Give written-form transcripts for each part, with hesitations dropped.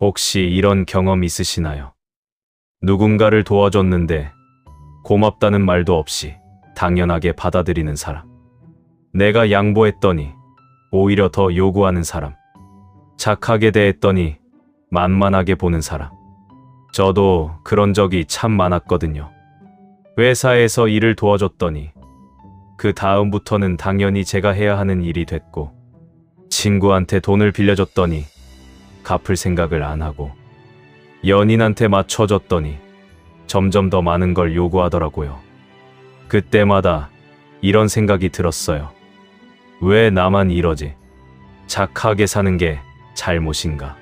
혹시 이런 경험 있으시나요? 누군가를 도와줬는데 고맙다는 말도 없이 당연하게 받아들이는 사람. 내가 양보했더니 오히려 더 요구하는 사람. 착하게 대했더니 만만하게 보는 사람. 저도 그런 적이 참 많았거든요. 회사에서 일을 도와줬더니 그 다음부터는 당연히 제가 해야 하는 일이 됐고, 친구한테 돈을 빌려줬더니 갚을 생각을 안 하고, 연인한테 맞춰줬더니 점점 더 많은 걸 요구하더라고요. 그때마다 이런 생각이 들었어요. 왜 나만 이러지? 착하게 사는 게 잘못인가?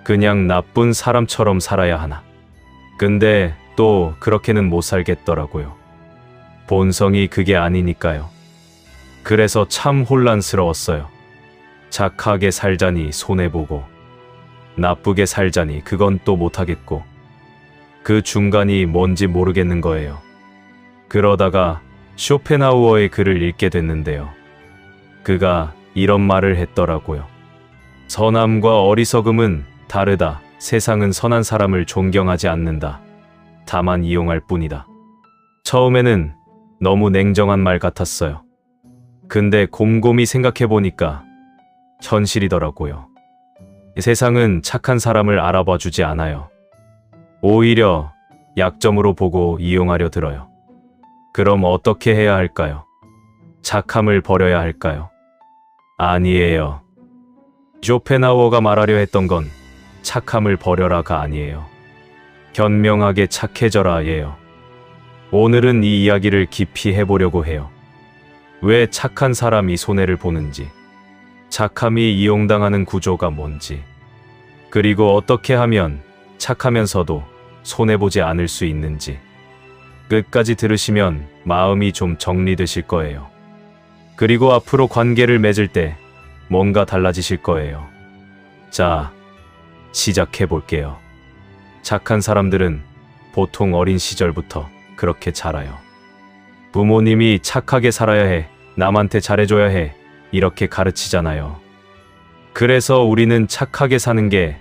그냥 나쁜 사람처럼 살아야 하나? 근데 또 그렇게는 못 살겠더라고요. 본성이 그게 아니니까요. 그래서 참 혼란스러웠어요. 착하게 살자니 손해보고, 나쁘게 살자니 그건 또 못하겠고, 그 중간이 뭔지 모르겠는 거예요. 그러다가 쇼펜하우어의 글을 읽게 됐는데요. 그가 이런 말을 했더라고요. 선함과 어리석음은 다르다. 세상은 선한 사람을 존경하지 않는다. 다만 이용할 뿐이다. 처음에는 너무 냉정한 말 같았어요. 근데 곰곰이 생각해보니까 현실이더라고요. 세상은 착한 사람을 알아봐 주지 않아요. 오히려 약점으로 보고 이용하려 들어요. 그럼 어떻게 해야 할까요? 착함을 버려야 할까요? 아니에요. 쇼펜하우어가 말하려 했던 건 착함을 버려라가 아니에요. 현명하게 착해져라 예요. 오늘은 이 이야기를 깊이 해보려고 해요. 왜 착한 사람이 손해를 보는지, 착함이 이용당하는 구조가 뭔지, 그리고 어떻게 하면 착하면서도 손해보지 않을 수 있는지. 끝까지 들으시면 마음이 좀 정리되실 거예요. 그리고 앞으로 관계를 맺을 때 뭔가 달라지실 거예요. 자, 시작해 볼게요. 착한 사람들은 보통 어린 시절부터 그렇게 자라요. 부모님이 착하게 살아야 해, 남한테 잘해줘야 해, 이렇게 가르치잖아요. 그래서 우리는 착하게 사는 게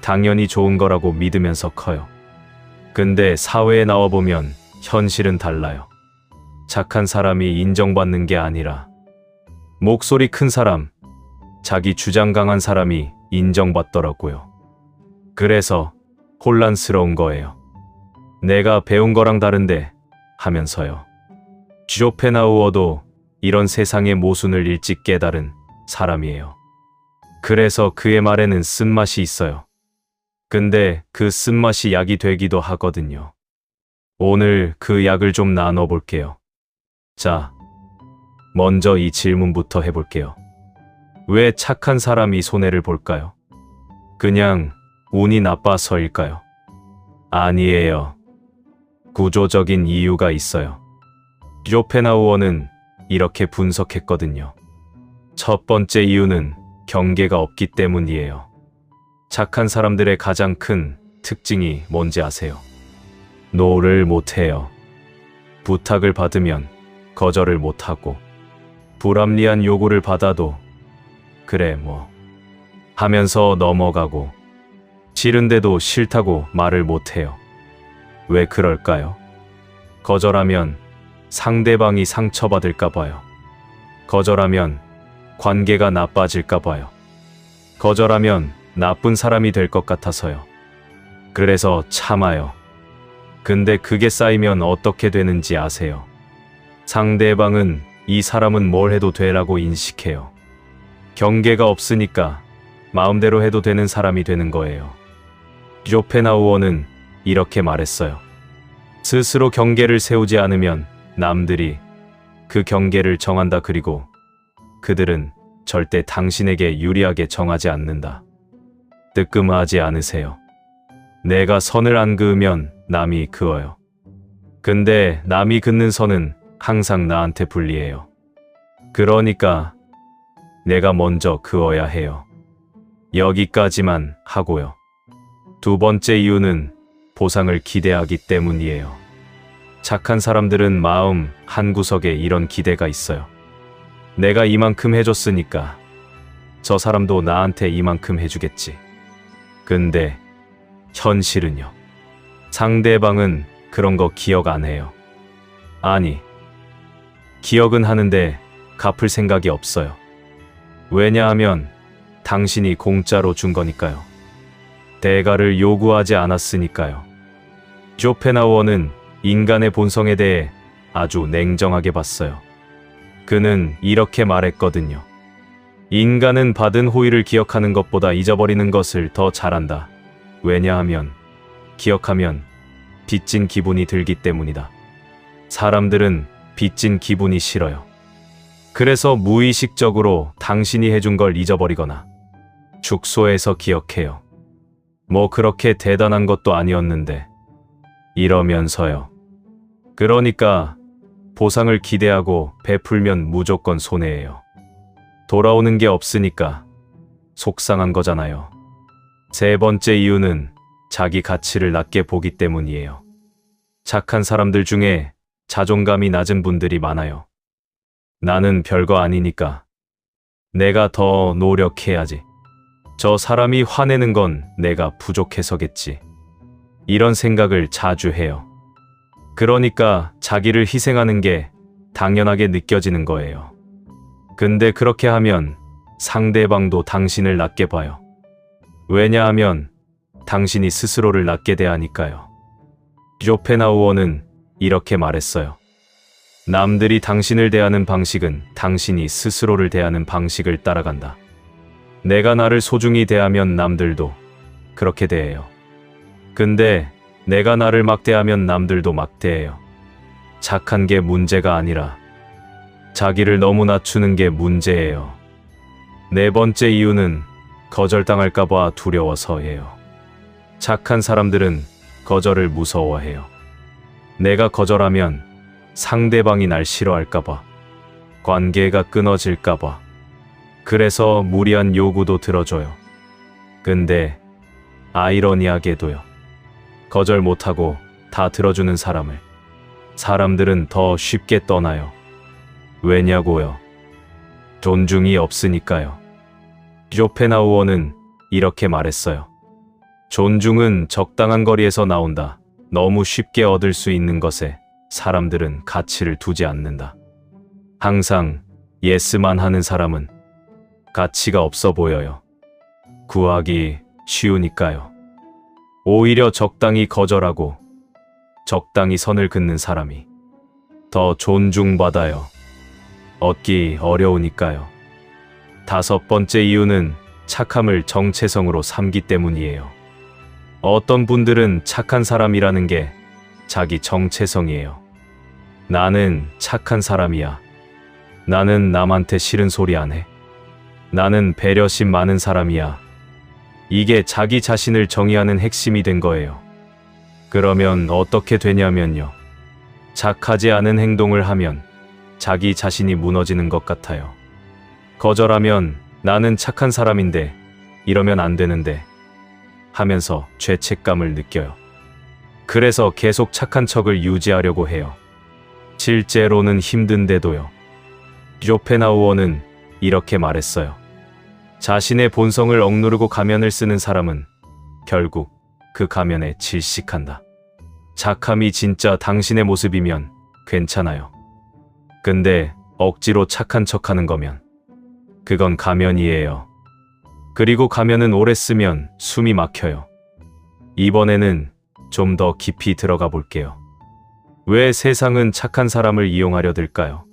당연히 좋은 거라고 믿으면서 커요. 근데 사회에 나와보면 현실은 달라요. 착한 사람이 인정받는 게 아니라 목소리 큰 사람, 자기 주장 강한 사람이 인정받더라고요. 그래서 혼란스러운 거예요. 내가 배운 거랑 다른데 하면서요. 쇼펜하우어도 이런 세상의 모순을 일찍 깨달은 사람이에요. 그래서 그의 말에는 쓴맛이 있어요. 근데 그 쓴맛이 약이 되기도 하거든요. 오늘 그 약을 좀 나눠볼게요. 자, 먼저 이 질문부터 해볼게요. 왜 착한 사람이 손해를 볼까요? 그냥 운이 나빠서일까요? 아니에요. 구조적인 이유가 있어요. 쇼펜하우어는 이렇게 분석했거든요. 첫 번째 이유는 경계가 없기 때문이에요. 착한 사람들의 가장 큰 특징이 뭔지 아세요? 노를 못해요. 부탁을 받으면 거절을 못하고, 불합리한 요구를 받아도 그래 뭐 하면서 넘어가고, 싫은데도 싫다고 말을 못해요. 왜 그럴까요? 거절하면 상대방이 상처받을까 봐요. 거절하면 관계가 나빠질까 봐요. 거절하면 나쁜 사람이 될 것 같아서요. 그래서 참아요. 근데 그게 쌓이면 어떻게 되는지 아세요? 상대방은 이 사람은 뭘 해도 되라고 인식해요. 경계가 없으니까 마음대로 해도 되는 사람이 되는 거예요. 쇼펜하우어는 이렇게 말했어요. 스스로 경계를 세우지 않으면 남들이 그 경계를 정한다. 그리고 그들은 절대 당신에게 유리하게 정하지 않는다. 뜨끔하지 않으세요? 내가 선을 안 그으면 남이 그어요. 근데 남이 긋는 선은 항상 나한테 불리해요. 그러니까 내가 먼저 그어야 해요. 여기까지만 하고요. 두 번째 이유는 보상을 기대하기 때문이에요. 착한 사람들은 마음 한구석에 이런 기대가 있어요. 내가 이만큼 해줬으니까 저 사람도 나한테 이만큼 해주겠지. 근데 현실은요. 상대방은 그런 거 기억 안 해요. 아니, 기억은 하는데 갚을 생각이 없어요. 왜냐하면 당신이 공짜로 준 거니까요. 대가를 요구하지 않았으니까요. 쇼펜하우어는 인간의 본성에 대해 아주 냉정하게 봤어요. 그는 이렇게 말했거든요. 인간은 받은 호의를 기억하는 것보다 잊어버리는 것을 더 잘한다. 왜냐하면 기억하면 빚진 기분이 들기 때문이다. 사람들은 빚진 기분이 싫어요. 그래서 무의식적으로 당신이 해준 걸 잊어버리거나 축소해서 기억해요. 뭐 그렇게 대단한 것도 아니었는데 이러면서요. 그러니까 보상을 기대하고 베풀면 무조건 손해예요. 돌아오는 게 없으니까 속상한 거잖아요. 세 번째 이유는 자기 가치를 낮게 보기 때문이에요. 착한 사람들 중에 자존감이 낮은 분들이 많아요. 나는 별거 아니니까 내가 더 노력해야지. 저 사람이 화내는 건 내가 부족해서겠지. 이런 생각을 자주 해요. 그러니까 자기를 희생하는 게 당연하게 느껴지는 거예요. 근데 그렇게 하면 상대방도 당신을 낮게 봐요. 왜냐하면 당신이 스스로를 낮게 대하니까요. 쇼펜하우어는 이렇게 말했어요. 남들이 당신을 대하는 방식은 당신이 스스로를 대하는 방식을 따라간다. 내가 나를 소중히 대하면 남들도 그렇게 대해요. 근데 내가 나를 막대하면 남들도 막대해요. 착한 게 문제가 아니라 자기를 너무 낮추는 게 문제예요. 네 번째 이유는 거절당할까봐 두려워서예요. 착한 사람들은 거절을 무서워해요. 내가 거절하면 상대방이 날 싫어할까봐, 관계가 끊어질까봐. 그래서 무리한 요구도 들어줘요. 근데 아이러니하게도요. 거절 못하고 다 들어주는 사람들은 더 쉽게 떠나요. 왜냐고요? 존중이 없으니까요. 쇼펜하우어는 이렇게 말했어요. 존중은 적당한 거리에서 나온다. 너무 쉽게 얻을 수 있는 것에 사람들은 가치를 두지 않는다. 항상 예스만 하는 사람은 가치가 없어 보여요. 구하기 쉬우니까요. 오히려 적당히 거절하고 적당히 선을 긋는 사람이 더 존중받아요. 얻기 어려우니까요. 다섯 번째 이유는 착함을 정체성으로 삼기 때문이에요. 어떤 분들은 착한 사람이라는 게 자기 정체성이에요. 나는 착한 사람이야. 나는 남한테 싫은 소리 안 해. 나는 배려심 많은 사람이야. 이게 자기 자신을 정의하는 핵심이 된 거예요. 그러면 어떻게 되냐면요. 착하지 않은 행동을 하면 자기 자신이 무너지는 것 같아요. 거절하면 나는 착한 사람인데 이러면 안 되는데 하면서 죄책감을 느껴요. 그래서 계속 착한 척을 유지하려고 해요. 실제로는 힘든데도요. 쇼펜하우어는 이렇게 말했어요. 자신의 본성을 억누르고 가면을 쓰는 사람은 결국 그 가면에 질식한다. 착함이 진짜 당신의 모습이면 괜찮아요. 근데 억지로 착한 척하는 거면 그건 가면이에요. 그리고 가면은 오래 쓰면 숨이 막혀요. 이번에는 좀 더 깊이 들어가 볼게요. 왜 세상은 착한 사람을 이용하려 들까요?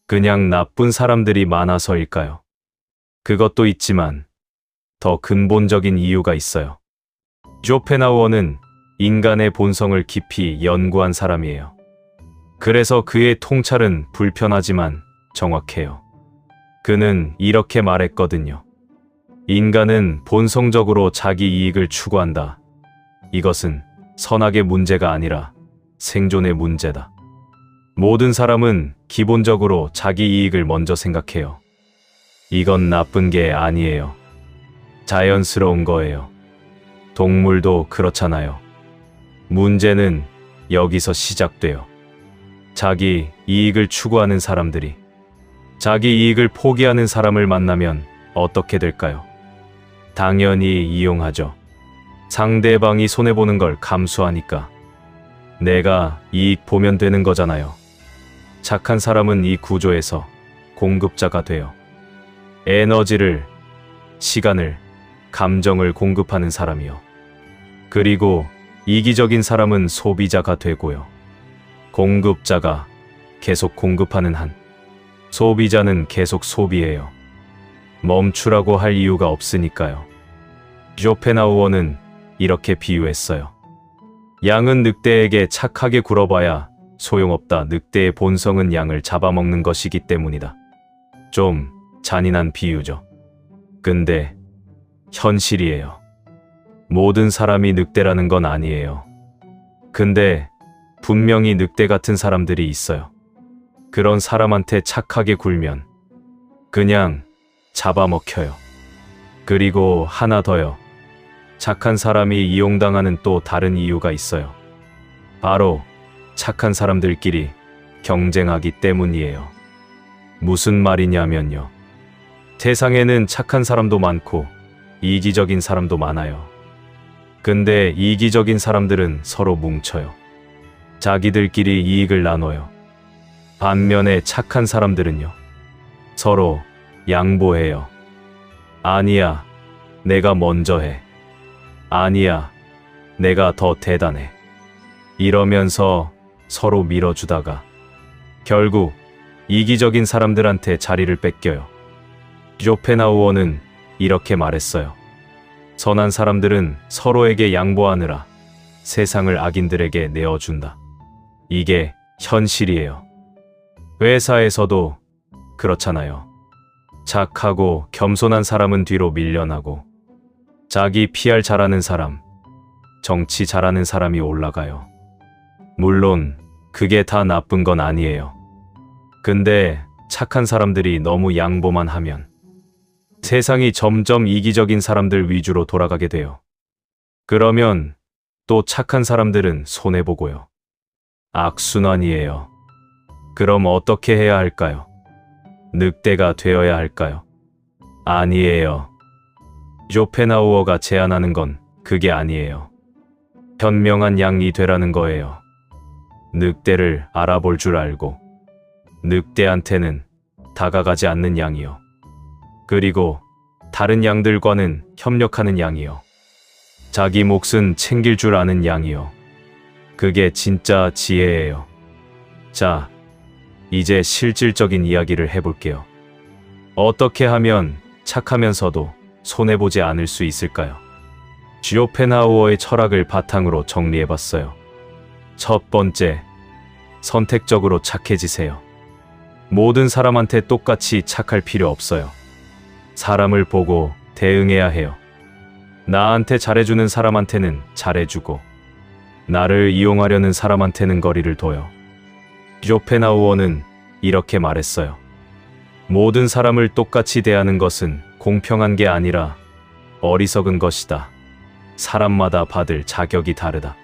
그냥 나쁜 사람들이 많아서일까요? 그것도 있지만 더 근본적인 이유가 있어요. 쇼펜하우어는 인간의 본성을 깊이 연구한 사람이에요. 그래서 그의 통찰은 불편하지만 정확해요. 그는 이렇게 말했거든요. 인간은 본성적으로 자기 이익을 추구한다. 이것은 선악의 문제가 아니라 생존의 문제다. 모든 사람은 기본적으로 자기 이익을 먼저 생각해요. 이건 나쁜 게 아니에요. 자연스러운 거예요. 동물도 그렇잖아요. 문제는 여기서 시작돼요. 자기 이익을 추구하는 사람들이 자기 이익을 포기하는 사람을 만나면 어떻게 될까요? 당연히 이용하죠. 상대방이 손해보는 걸 감수하니까 내가 이익 보면 되는 거잖아요. 착한 사람은 이 구조에서 공급자가 돼요. 에너지를, 시간을, 감정을 공급하는 사람이요. 그리고 이기적인 사람은 소비자가 되고요. 공급자가 계속 공급하는 한 소비자는 계속 소비해요. 멈추라고 할 이유가 없으니까요. 쇼펜하우어는 이렇게 비유했어요. 양은 늑대에게 착하게 굴어봐야 소용없다. 늑대의 본성은 양을 잡아먹는 것이기 때문이다. 좀 잔인한 비유죠. 근데 현실이에요. 모든 사람이 늑대라는 건 아니에요. 근데 분명히 늑대 같은 사람들이 있어요. 그런 사람한테 착하게 굴면 그냥 잡아먹혀요. 그리고 하나 더요. 착한 사람이 이용당하는 또 다른 이유가 있어요. 바로 착한 사람들끼리 경쟁하기 때문이에요. 무슨 말이냐면요. 세상에는 착한 사람도 많고 이기적인 사람도 많아요. 근데 이기적인 사람들은 서로 뭉쳐요. 자기들끼리 이익을 나눠요. 반면에 착한 사람들은요. 서로 양보해요. 아니야, 내가 먼저 해. 아니야, 내가 더 대단해. 이러면서 서로 밀어주다가 결국 이기적인 사람들한테 자리를 뺏겨요. 쇼펜하우어는 이렇게 말했어요. 선한 사람들은 서로에게 양보하느라 세상을 악인들에게 내어준다. 이게 현실이에요. 회사에서도 그렇잖아요. 착하고 겸손한 사람은 뒤로 밀려나고 자기 PR 잘하는 사람, 정치 잘하는 사람이 올라가요. 물론 그게 다 나쁜 건 아니에요. 근데 착한 사람들이 너무 양보만 하면 세상이 점점 이기적인 사람들 위주로 돌아가게 돼요. 그러면 또 착한 사람들은 손해보고요. 악순환이에요. 그럼 어떻게 해야 할까요? 늑대가 되어야 할까요? 아니에요. 쇼펜하우어가 제안하는 건 그게 아니에요. 현명한 양이 되라는 거예요. 늑대를 알아볼 줄 알고 늑대한테는 다가가지 않는 양이요. 그리고 다른 양들과는 협력하는 양이요. 자기 몫은 챙길 줄 아는 양이요. 그게 진짜 지혜예요. 자, 이제 실질적인 이야기를 해볼게요. 어떻게 하면 착하면서도 손해보지 않을 수 있을까요? 쇼펜하우어의 철학을 바탕으로 정리해봤어요. 첫 번째, 선택적으로 착해지세요. 모든 사람한테 똑같이 착할 필요 없어요. 사람을 보고 대응해야 해요. 나한테 잘해주는 사람한테는 잘해주고 나를 이용하려는 사람한테는 거리를 둬요. 쇼펜하우어는 이렇게 말했어요. 모든 사람을 똑같이 대하는 것은 공평한 게 아니라 어리석은 것이다. 사람마다 받을 자격이 다르다.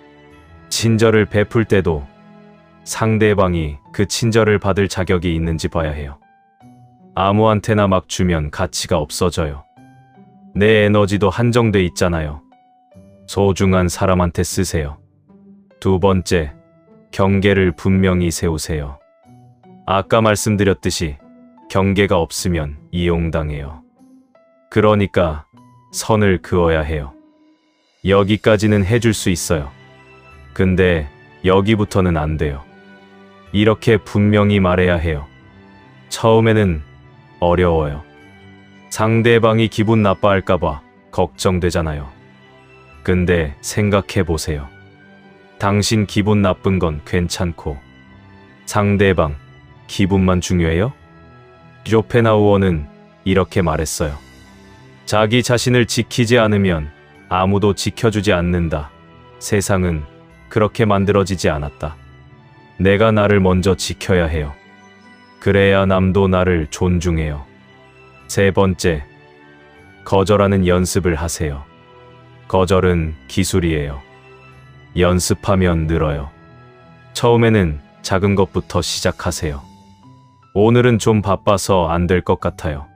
친절을 베풀 때도 상대방이 그 친절을 받을 자격이 있는지 봐야 해요. 아무한테나 막 주면 가치가 없어져요. 내 에너지도 한정돼 있잖아요. 소중한 사람한테 쓰세요. 두 번째, 경계를 분명히 세우세요. 아까 말씀드렸듯이 경계가 없으면 이용당해요. 그러니까 선을 그어야 해요. 여기까지는 해줄 수 있어요. 근데 여기부터는 안 돼요. 이렇게 분명히 말해야 해요. 처음에는 어려워요. 상대방이 기분 나빠할까봐 걱정되잖아요. 근데 생각해 보세요. 당신 기분 나쁜 건 괜찮고 상대방 기분만 중요해요? 쇼펜하우어는 이렇게 말했어요. 자기 자신을 지키지 않으면 아무도 지켜주지 않는다. 세상은 그렇게 만들어지지 않았다. 내가 나를 먼저 지켜야 해요. 그래야 남도 나를 존중해요. 세 번째, 거절하는 연습을 하세요. 거절은 기술이에요. 연습하면 늘어요. 처음에는 작은 것부터 시작하세요. 오늘은 좀 바빠서 안 될 것 같아요.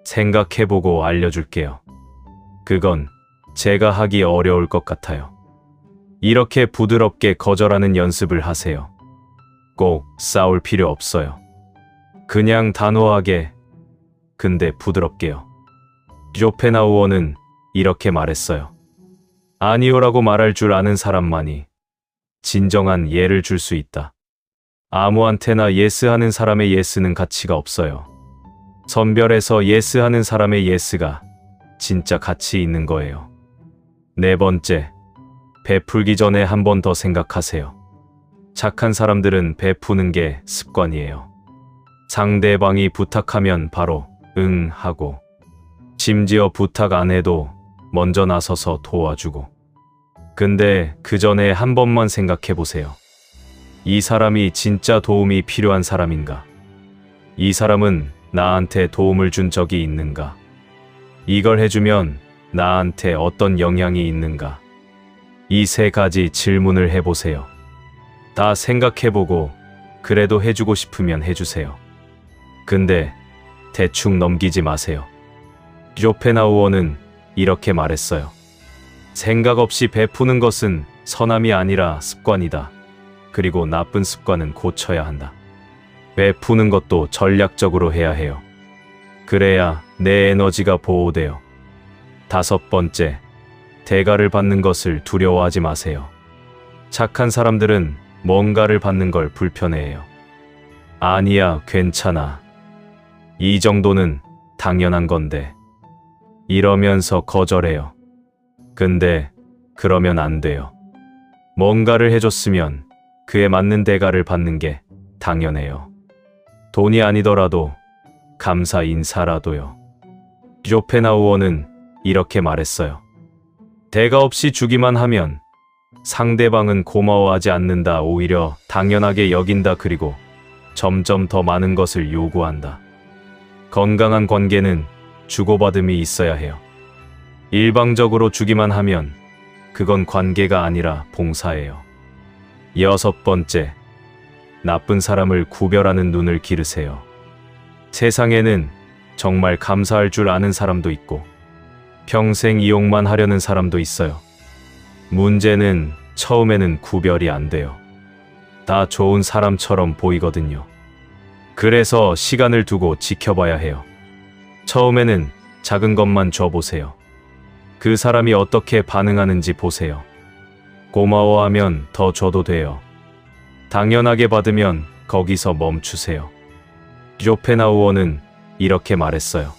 생각해보고 알려줄게요. 그건 제가 하기 어려울 것 같아요. 이렇게 부드럽게 거절하는 연습을 하세요. 꼭 싸울 필요 없어요. 그냥 단호하게, 근데 부드럽게요. 쇼펜하우어는 이렇게 말했어요. 아니요라고 말할 줄 아는 사람만이 진정한 예를 줄 수 있다. 아무한테나 예스하는 사람의 예스는 가치가 없어요. 선별해서 예스하는 사람의 예스가 진짜 가치 있는 거예요. 네 번째, 베풀기 전에 한 번 더 생각하세요. 착한 사람들은 베푸는 게 습관이에요. 상대방이 부탁하면 바로 응 하고, 심지어 부탁 안 해도 먼저 나서서 도와주고. 근데 그 전에 한 번만 생각해 보세요. 이 사람이 진짜 도움이 필요한 사람인가? 이 사람은 나한테 도움을 준 적이 있는가? 이걸 해주면 나한테 어떤 영향이 있는가? 이 세 가지 질문을 해보세요. 다 생각해보고 그래도 해주고 싶으면 해주세요. 근데 대충 넘기지 마세요. 쇼펜하우어는 이렇게 말했어요. 생각 없이 베푸는 것은 선함이 아니라 습관이다. 그리고 나쁜 습관은 고쳐야 한다. 베푸는 것도 전략적으로 해야 해요. 그래야 내 에너지가 보호돼요. 다섯 번째, 대가를 받는 것을 두려워하지 마세요. 착한 사람들은 뭔가를 받는 걸 불편해해요. 아니야, 괜찮아. 이 정도는 당연한 건데. 이러면서 거절해요. 근데 그러면 안 돼요. 뭔가를 해줬으면 그에 맞는 대가를 받는 게 당연해요. 돈이 아니더라도 감사 인사라도요. 쇼펜하우어는 이렇게 말했어요. 대가 없이 주기만 하면 상대방은 고마워하지 않는다. 오히려 당연하게 여긴다. 그리고 점점 더 많은 것을 요구한다. 건강한 관계는 주고받음이 있어야 해요. 일방적으로 주기만 하면 그건 관계가 아니라 봉사예요. 여섯 번째, 나쁜 사람을 구별하는 눈을 기르세요. 세상에는 정말 감사할 줄 아는 사람도 있고 평생 이용만 하려는 사람도 있어요. 문제는 처음에는 구별이 안 돼요. 다 좋은 사람처럼 보이거든요. 그래서 시간을 두고 지켜봐야 해요. 처음에는 작은 것만 줘보세요. 그 사람이 어떻게 반응하는지 보세요. 고마워하면 더 줘도 돼요. 당연하게 받으면 거기서 멈추세요. 쇼펜하우어는 이렇게 말했어요.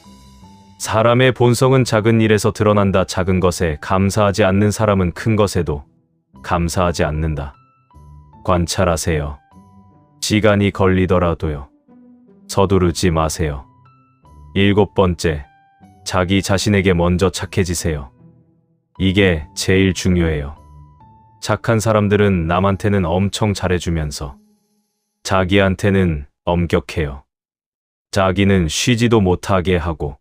사람의 본성은 작은 일에서 드러난다. 작은 것에 감사하지 않는 사람은 큰 것에도 감사하지 않는다. 관찰하세요. 시간이 걸리더라도요. 서두르지 마세요. 일곱 번째, 자기 자신에게 먼저 착해지세요. 이게 제일 중요해요. 착한 사람들은 남한테는 엄청 잘해주면서 자기한테는 엄격해요. 자기는 쉬지도 못하게 하고,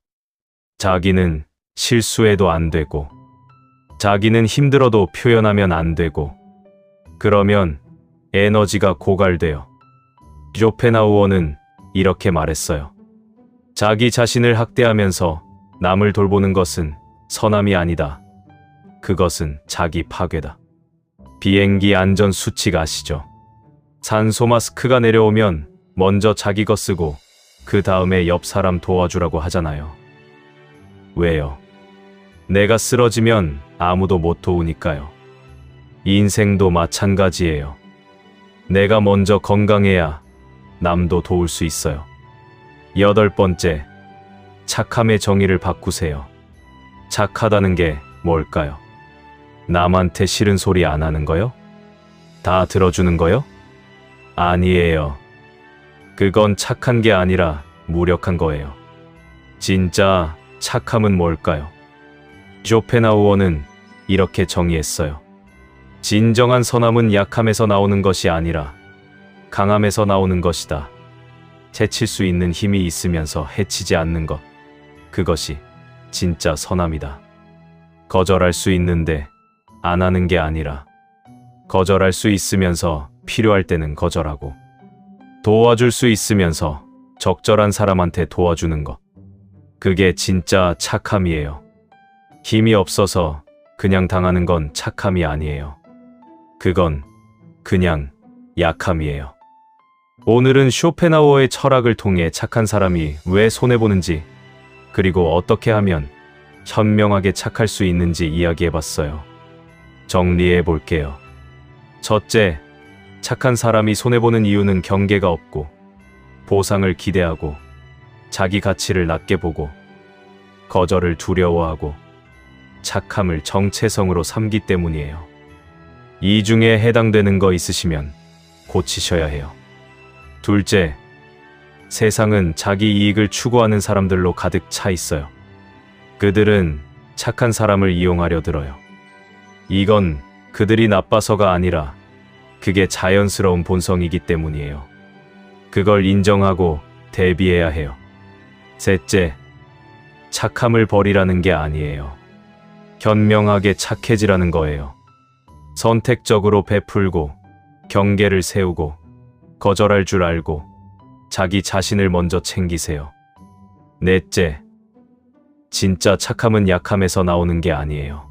자기는 실수해도 안 되고, 자기는 힘들어도 표현하면 안 되고, 그러면 에너지가 고갈돼요. 쇼펜하우어는 이렇게 말했어요. 자기 자신을 학대하면서 남을 돌보는 것은 선함이 아니다. 그것은 자기 파괴다. 비행기 안전 수칙 아시죠? 산소 마스크가 내려오면 먼저 자기 거 쓰고 그 다음에 옆 사람 도와주라고 하잖아요. 왜요? 내가 쓰러지면 아무도 못 도우니까요. 인생도 마찬가지예요. 내가 먼저 건강해야 남도 도울 수 있어요. 여덟 번째, 착함의 정의를 바꾸세요. 착하다는 게 뭘까요? 남한테 싫은 소리 안 하는 거요? 다 들어주는 거요? 아니에요. 그건 착한 게 아니라 무력한 거예요. 진짜 착함은 뭘까요? 쇼펜하우어는 이렇게 정의했어요. 진정한 선함은 약함에서 나오는 것이 아니라 강함에서 나오는 것이다. 해칠 수 있는 힘이 있으면서 해치지 않는 것. 그것이 진짜 선함이다. 거절할 수 있는데 안 하는 게 아니라 거절할 수 있으면서 필요할 때는 거절하고 도와줄 수 있으면서 적절한 사람한테 도와주는 것. 그게 진짜 착함이에요. 힘이 없어서 그냥 당하는 건 착함이 아니에요. 그건 그냥 약함이에요. 오늘은 쇼펜하우어의 철학을 통해 착한 사람이 왜 손해보는지, 그리고 어떻게 하면 현명하게 착할 수 있는지 이야기해봤어요. 정리해볼게요. 첫째, 착한 사람이 손해보는 이유는 경계가 없고, 보상을 기대하고, 자기 가치를 낮게 보고, 거절을 두려워하고, 착함을 정체성으로 삼기 때문이에요. 이 중에 해당되는 거 있으시면 고치셔야 해요. 둘째, 세상은 자기 이익을 추구하는 사람들로 가득 차 있어요. 그들은 착한 사람을 이용하려 들어요. 이건 그들이 나빠서가 아니라 그게 자연스러운 본성이기 때문이에요. 그걸 인정하고 대비해야 해요. 셋째, 착함을 버리라는 게 아니에요. 현명하게 착해지라는 거예요. 선택적으로 베풀고, 경계를 세우고, 거절할 줄 알고, 자기 자신을 먼저 챙기세요. 넷째, 진짜 착함은 약함에서 나오는 게 아니에요.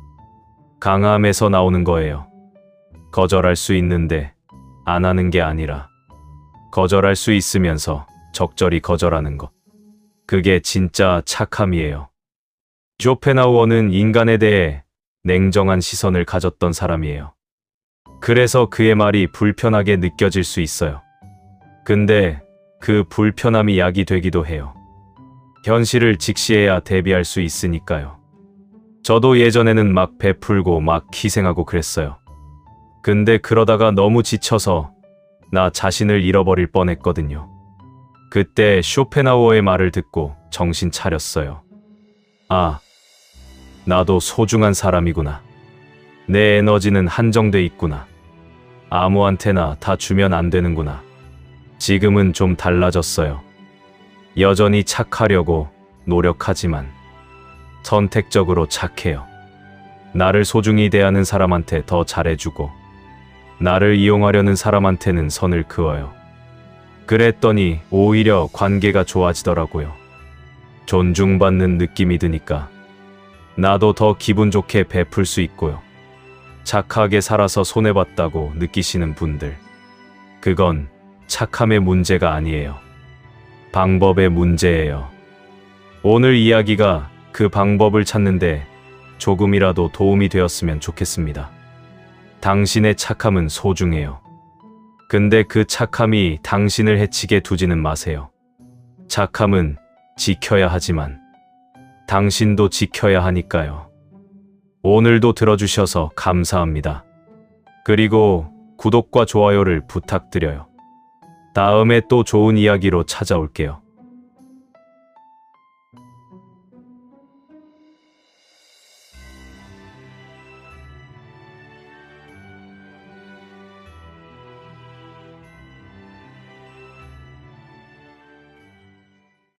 강함에서 나오는 거예요. 거절할 수 있는데 안 하는 게 아니라 거절할 수 있으면서 적절히 거절하는 것. 그게 진짜 착함이에요. 쇼펜하우어는 인간에 대해 냉정한 시선을 가졌던 사람이에요. 그래서 그의 말이 불편하게 느껴질 수 있어요. 근데 그 불편함이 약이 되기도 해요. 현실을 직시해야 대비할 수 있으니까요. 저도 예전에는 막 베풀고 막 희생하고 그랬어요. 근데 그러다가 너무 지쳐서 나 자신을 잃어버릴 뻔했거든요. 그때 쇼펜하우어의 말을 듣고 정신 차렸어요. 아, 나도 소중한 사람이구나. 내 에너지는 한정돼 있구나. 아무한테나 다 주면 안 되는구나. 지금은 좀 달라졌어요. 여전히 착하려고 노력하지만 선택적으로 착해요. 나를 소중히 대하는 사람한테 더 잘해주고, 나를 이용하려는 사람한테는 선을 그어요. 그랬더니 오히려 관계가 좋아지더라고요. 존중받는 느낌이 드니까 나도 더 기분 좋게 베풀 수 있고요. 착하게 살아서 손해봤다고 느끼시는 분들, 그건 착함의 문제가 아니에요. 방법의 문제예요. 오늘 이야기가 그 방법을 찾는데 조금이라도 도움이 되었으면 좋겠습니다. 당신의 착함은 소중해요. 근데 그 착함이 당신을 해치게 두지는 마세요. 착함은 지켜야 하지만 당신도 지켜야 하니까요. 오늘도 들어주셔서 감사합니다. 그리고 구독과 좋아요를 부탁드려요. 다음에 또 좋은 이야기로 찾아올게요.